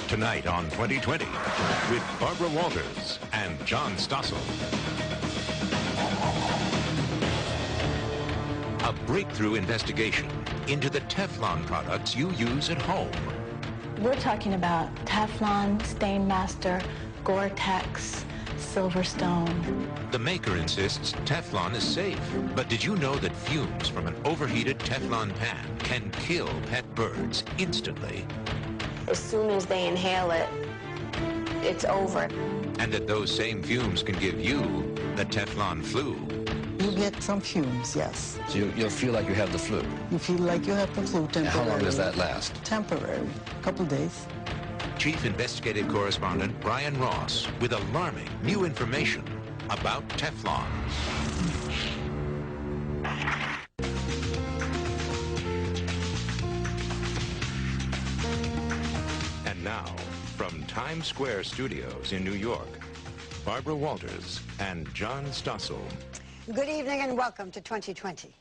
Tonight on 2020 with Barbara Walters and John Stossel. A breakthrough investigation into the Teflon products you use at home. We're talking about Teflon, Stainmaster, Gore-Tex, Silverstone. The maker insists Teflon is safe. But did you know that fumes from an overheated Teflon pan can kill pet birds instantly? As soon as they inhale it, it's over. And that those same fumes can give you the Teflon flu. You get some fumes, yes. So you'll feel like you have the flu? You feel like you have the flu temporarily. And how long does that last? Temporary, a couple days. Chief Investigative Correspondent Brian Ross with alarming new information about Teflon. And now, from Times Square Studios in New York, Barbara Walters and John Stossel. Good evening and welcome to 2020.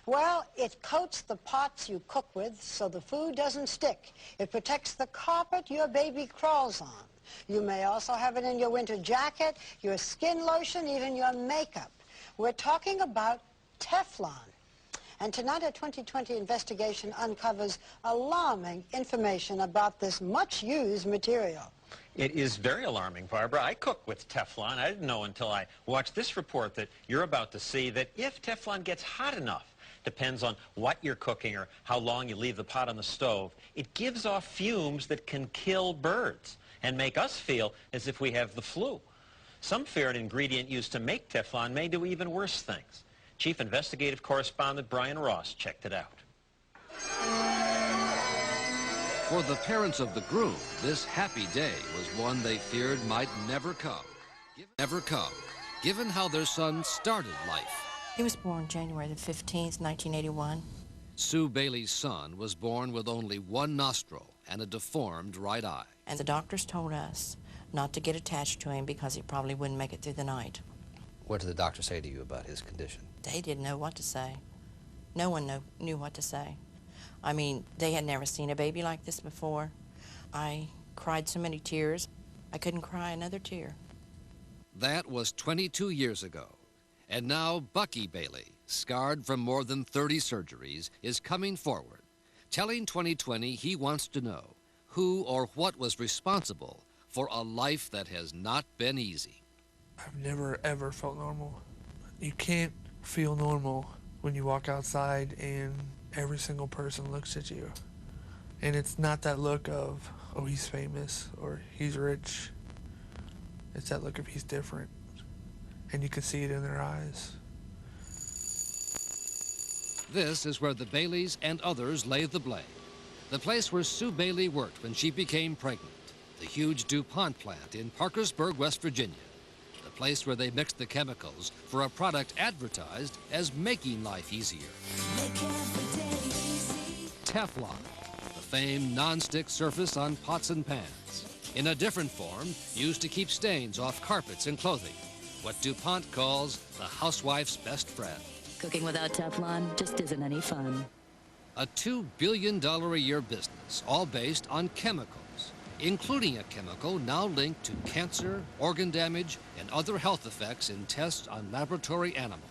Well, it coats the pots you cook with so the food doesn't stick. It protects the carpet your baby crawls on. You may also have it in your winter jacket, your skin lotion, even your makeup. We're talking about Teflon. And tonight a 2020 investigation uncovers alarming information about this much-used material. It is very alarming, Barbara. I cook with Teflon. I didn't know until I watched this report that you're about to see that if Teflon gets hot enough, depends on what you're cooking or how long you leave the pot on the stove, it gives off fumes that can kill birds and make us feel as if we have the flu. Some fear an ingredient used to make Teflon may do even worse things. Chief Investigative Correspondent Brian Ross checked it out. For the parents of the groom, this happy day was one they feared might never come. Given how their son started life. He was born January the 15th, 1981. Sue Bailey's son was born with only one nostril and a deformed right eye. And the doctors told us not to get attached to him because he probably wouldn't make it through the night. What did the doctor say to you about his condition? They didn't know what to say. No one knew what to say. I mean, they had never seen a baby like this before. I cried so many tears, I couldn't cry another tear. That was 22 years ago. And now Bucky Bailey, scarred from more than 30 surgeries, is coming forward, telling 2020 he wants to know who or what was responsible for a life that has not been easy. I've never, ever felt normal. You can't feel normal when you walk outside and every single person looks at you. And it's not that look of, oh, he's famous or he's rich. It's that look of he's different. And you can see it in their eyes. This is where the Baileys and others lay the blame. The place where Sue Bailey worked when she became pregnant. The huge DuPont plant in Parkersburg, West Virginia. The place where they mixed the chemicals for a product advertised as making life easier. Teflon, the famed non-stick surface on pots and pans. In a different form, used to keep stains off carpets and clothing. What DuPont calls the housewife's best friend. Cooking without Teflon just isn't any fun. A $2 billion a year business, all based on chemicals, including a chemical now linked to cancer, organ damage, and other health effects in tests on laboratory animals.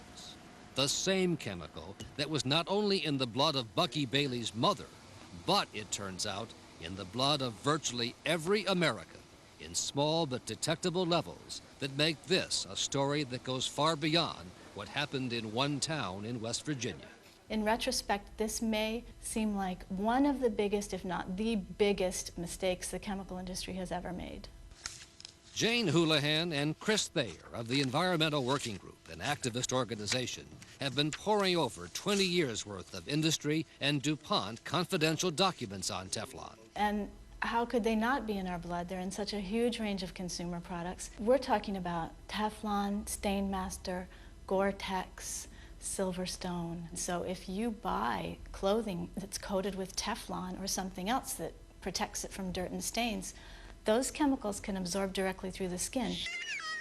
The same chemical that was not only in the blood of Bucky Bailey's mother, but, it turns out, in the blood of virtually every American, in small but detectable levels that make this a story that goes far beyond what happened in one town in West Virginia. In retrospect, this may seem like one of the biggest, if not the biggest, mistakes the chemical industry has ever made. Jane Houlihan and Chris Thayer of the Environmental Working Group, an activist organization, have been poring over 20 years' worth of industry and DuPont confidential documents on Teflon. And how could they not be in our blood? They're in such a huge range of consumer products. We're talking about Teflon, Stainmaster, Gore-Tex, Silverstone. So if you buy clothing that's coated with Teflon or something else that protects it from dirt and stains, those chemicals can absorb directly through the skin.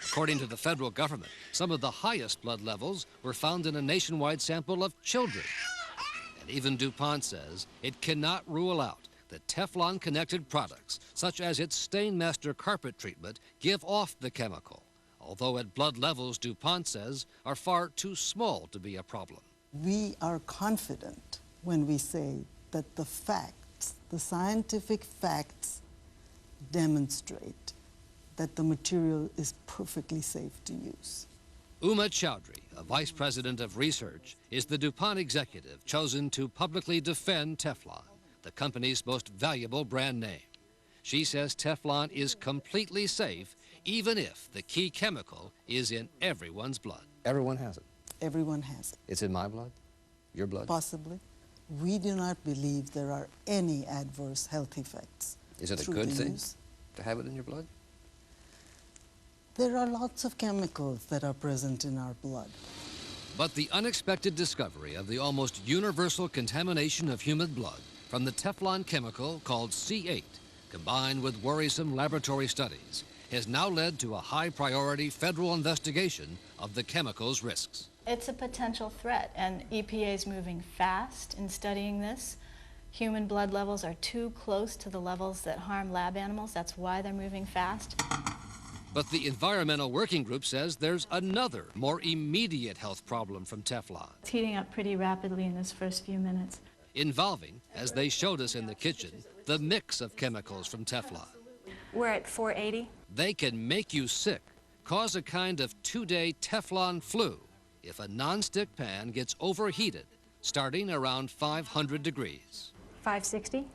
According to the federal government, some of the highest blood levels were found in a nationwide sample of children. And even DuPont says it cannot rule out that Teflon-connected products, such as its Stainmaster carpet treatment, give off the chemical, although at blood levels DuPont says are far too small to be a problem. We are confident when we say that the facts, the scientific facts, demonstrate that the material is perfectly safe to use. Uma Chowdhury, a vice president of research, is the DuPont executive chosen to publicly defend Teflon, the company's most valuable brand name. She says Teflon is completely safe, even if the key chemical is in everyone's blood. Everyone has it. Everyone has it. It's in my blood? Your blood? Possibly. We do not believe there are any adverse health effects. Is it a good thing to have it in your blood? There are lots of chemicals that are present in our blood. But the unexpected discovery of the almost universal contamination of human blood from the Teflon chemical called C8, combined with worrisome laboratory studies, has now led to a high-priority federal investigation of the chemical's risks. It's a potential threat, and EPA is moving fast in studying this. Human blood levels are too close to the levels that harm lab animals. That's why they're moving fast. But the Environmental Working Group says there's another, more immediate health problem from Teflon. It's heating up pretty rapidly in this first few minutes. Involving, as they showed us in the kitchen, the mix of chemicals from Teflon. We're at 480. They can make you sick, cause a kind of 2-day Teflon flu if a nonstick pan gets overheated, starting around 500 degrees. 560.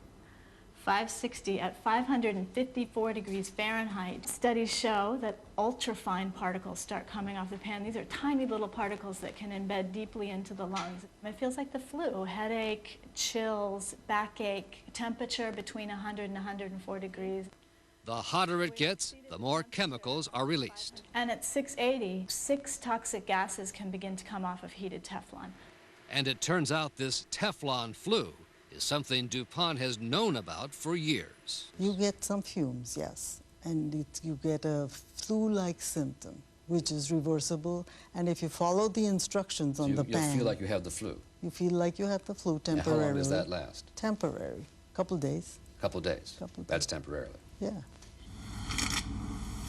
560 at 554 degrees Fahrenheit. Studies show that ultrafine particles start coming off the pan. These are tiny little particles that can embed deeply into the lungs. It feels like the flu, headache, chills, backache, temperature between 100 and 104 degrees. The hotter it gets, the more chemicals are released. And at 680, 6 toxic gases can begin to come off of heated Teflon. And it turns out this Teflon flu is something DuPont has known about for years. You get some fumes, yes, and you get a flu-like symptom, which is reversible, and if you follow the instructions on the pan... You feel like you have the flu? You feel like you have the flu temporarily. Now, how long does that last? Temporary. Couple days. Couple days? Couple days. That's temporarily? Yeah.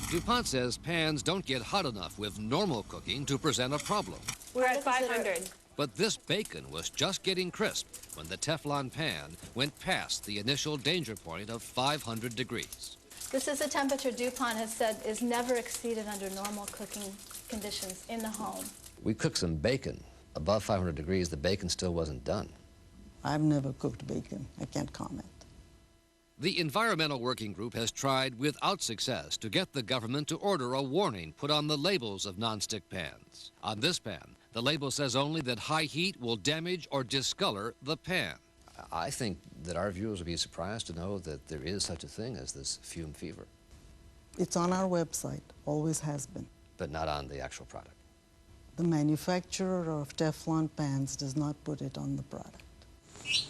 DuPont says pans don't get hot enough with normal cooking to present a problem. We're at 500. But this bacon was just getting crisp when the Teflon pan went past the initial danger point of 500 degrees. This is a temperature DuPont has said is never exceeded under normal cooking conditions in the home. We cooked some bacon. Above 500 degrees, the bacon still wasn't done. I've never cooked bacon. I can't comment. The Environmental Working Group has tried without success to get the government to order a warning put on the labels of nonstick pans. On this pan, the label says only that high heat will damage or discolor the pan. I think that our viewers will be surprised to know that there is such a thing as this fume fever. It's on our website, always has been. But not on the actual product. The manufacturer of Teflon pans does not put it on the product.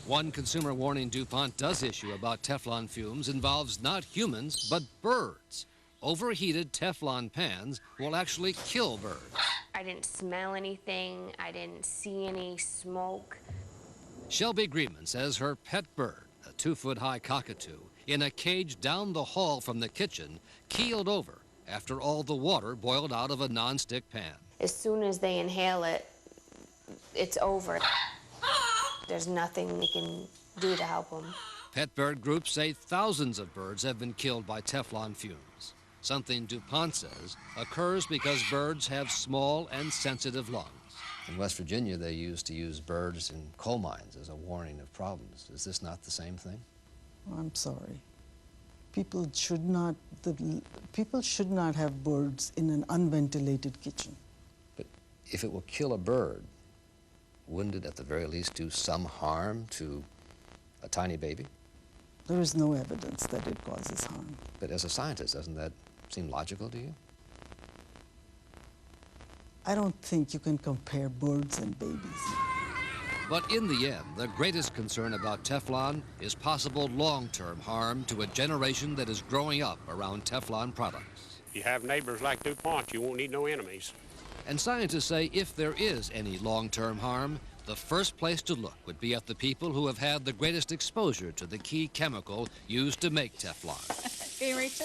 One consumer warning DuPont does issue about Teflon fumes involves not humans, but birds. Overheated Teflon pans will actually kill birds. I didn't smell anything. I didn't see any smoke. Shelby Greenman says her pet bird, a 2-foot-high cockatoo, in a cage down the hall from the kitchen, keeled over after all the water boiled out of a nonstick pan. As soon as they inhale it, it's over. There's nothing we can do to help them. Pet bird groups say thousands of birds have been killed by Teflon fumes, something DuPont says occurs because birds have small and sensitive lungs. In West Virginia, they used to use birds in coal mines as a warning of problems. Is this not the same thing? I'm sorry. People should not have birds in an unventilated kitchen. But if it will kill a bird, wouldn't it at the very least do some harm to a tiny baby? There is no evidence that it causes harm. But as a scientist, doesn't that seem logical to you? I don't think you can compare birds and babies. But in the end, the greatest concern about Teflon is possible long-term harm to a generation that is growing up around Teflon products. If you have neighbors like DuPont, you won't need no enemies. And scientists say if there is any long-term harm, The first place to look would be at the people who have had the greatest exposure to the key chemical used to make Teflon.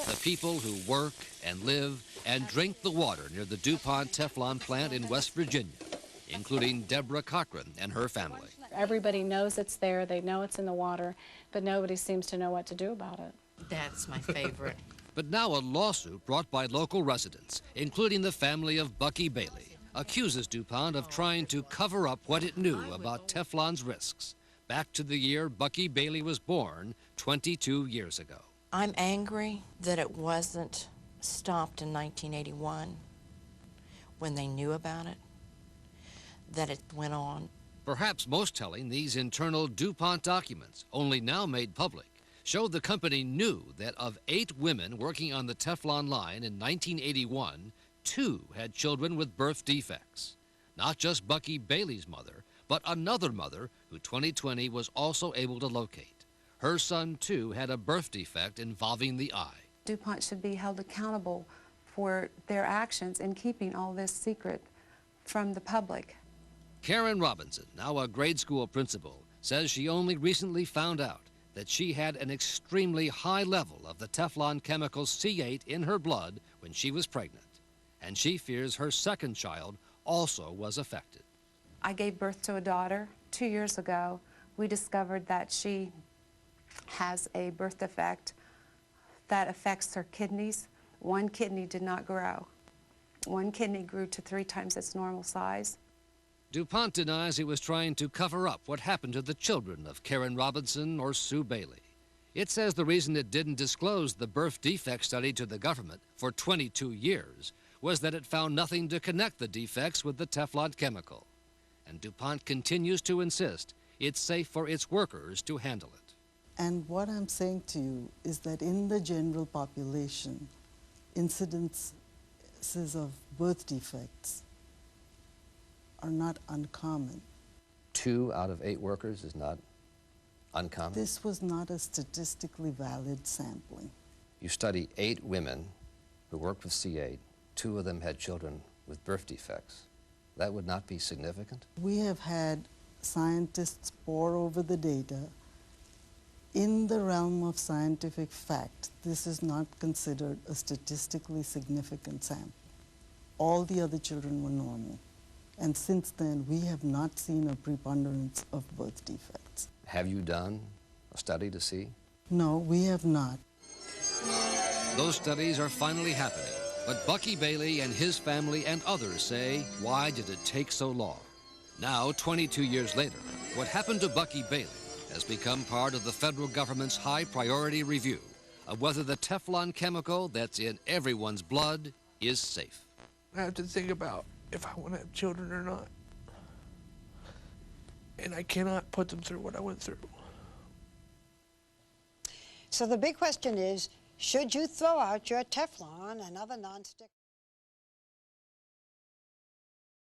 The people who work and live and drink the water near the DuPont Teflon plant in West Virginia, including Deborah Cochran and her family. Everybody knows it's there, they know it's in the water, but nobody seems to know what to do about it. That's my favorite. But now a lawsuit brought by local residents, including the family of Bucky Bailey, accuses DuPont of trying to cover up what it knew about Teflon's risks. Back to the year Bucky Bailey was born 22 years ago. I'm angry that it wasn't stopped in 1981 when they knew about it, that it went on. Perhaps most telling, these internal DuPont documents, only now made public, showed the company knew that of 8 women working on the Teflon line in 1981, 2 had children with birth defects. Not just Bucky Bailey's mother, but another mother who 2020 was also able to locate. Her son, too, had a birth defect involving the eye. DuPont should be held accountable for their actions in keeping all this secret from the public. Karen Robinson, now a grade school principal, says she only recently found out that she had an extremely high level of the Teflon chemical C8 in her blood when she was pregnant. And she fears her second child also was affected. I gave birth to a daughter 2 years ago. We discovered that she has a birth defect that affects her kidneys. One kidney did not grow. One kidney grew to 3 times its normal size. DuPont denies it was trying to cover up what happened to the children of Karen Robinson or Sue Bailey. It says the reason it didn't disclose the birth defect study to the government for 22 years was that it found nothing to connect the defects with the Teflon chemical. And DuPont continues to insist it's safe for its workers to handle it. And what I'm saying to you is that in the general population, incidences of birth defects are not uncommon. 2 out of 8 workers is not uncommon? This was not a statistically valid sampling. You study 8 women who worked with C8. 2 of them had children with birth defects. That would not be significant? We have had scientists pore over the data. In the realm of scientific fact, this is not considered a statistically significant sample. All the other children were normal. And since then, we have not seen a preponderance of birth defects. Have you done a study to see? No, we have not. Those studies are finally happening, but Bucky Bailey and his family and others say, why did it take so long? Now, 22 years later, what happened to Bucky Bailey has become part of the federal government's high priority review of whether the Teflon chemical that's in everyone's blood is safe. I have to think about if I want to have children or not. And I cannot put them through what I went through. So the big question is, should you throw out your Teflon and other nonstick